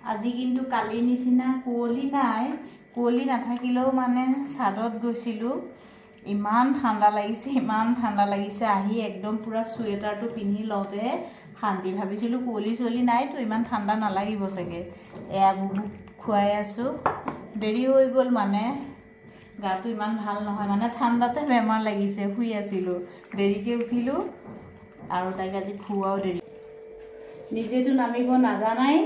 আজি কিন্তু কালিৰ নিচিনা কুঁৱলী নাই। কুঁৱলী নাথাকিলেও মানে ছাদত গৈছিলোঁ। ইমান ঠাণ্ডা লাগিছে আহি একদম পূৰা চুৱেটাৰটো পিন্ধি লওঁতে শান্তি। ভাবিছিলোঁ কুঁৱলী চুঁৱলী নাইতো, ইমান ঠাণ্ডা নালাগিব চাগে। এয়া বুবুক খুৱাই আছোঁ। দেৰি হৈ গ'ল মানে, গাটো ইমান ভাল নহয়, মানে ঠাণ্ডাতে বেমাৰ লাগিছে। শুই আছিলোঁ, দেৰিকৈ উঠিলোঁ আৰু তাইক আজি খুওৱাও দেৰি। নিজেতো নামিব নাজানাই,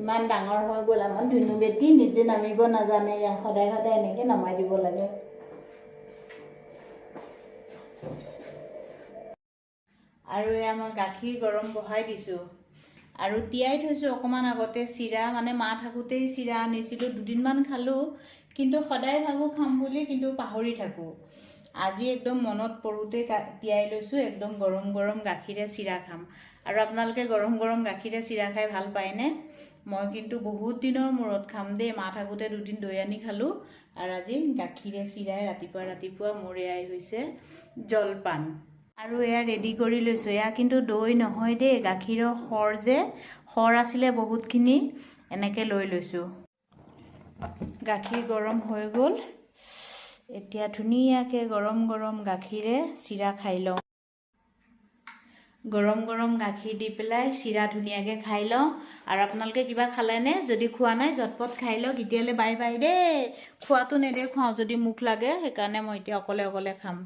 ইমান ডাঙৰ হৈ গ'ল আমাৰ ধুনু বেটি, নিজে নামিব নাজানে। সদায় সদায় এনেকৈ নমাই দিব লাগে। আৰু এয়া মই গাখীৰ গৰম বহাই দিছোঁ আৰু তিয়াই থৈছোঁ অকণমান আগতে চিৰা, মানে মা থাকোঁতেই চিৰা আনিছিলোঁ, দুদিনমান খালোঁ, কিন্তু সদায় ভাবোঁ খাম বুলি, কিন্তু পাহৰি থাকোঁ। আজি একদম মনত পৰোঁতেই তিয়াই লৈছোঁ, একদম গৰম গৰম গাখীৰে চিৰা খাম। আৰু আপোনালোকে গৰম গৰম গাখীৰে চিৰা খাই ভাল পায়নে? মই কিন্তু বহুত দিনৰ মূৰত খাম দেই। মা থাকোঁতে দুদিন দৈ আনি খালোঁ, আৰু আজি গাখীৰে চিৰাই ৰাতিপুৱা মোৰ এয়াই হৈছে জলপান। আৰু এয়া ৰেডি কৰি লৈছোঁ। এয়া কিন্তু দৈ নহয় দেই, গাখীৰৰ সৰ আছিলে বহুতখিনি, এনেকৈ লৈ লৈছোঁ। গাখীৰ গৰম হৈ গ'ল, এতিয়া ধুনীয়াকৈ গৰম গৰম গাখীৰে চিৰা খাই লওঁ। গৰম গৰম গাখীৰ দি পেলাই চিৰা ধুনীয়াকৈ খাই লওঁ। আৰু আপোনালোকে কিবা খালেনে? যদি খোৱা নাই ঝটপট খাই লওক। এতিয়ালৈ বাই বাই দেই। খোৱাটো নেদেখুৱাওঁ যদি মুখ লাগে, সেইকাৰণে মই এতিয়া অকলে অকলে খাম।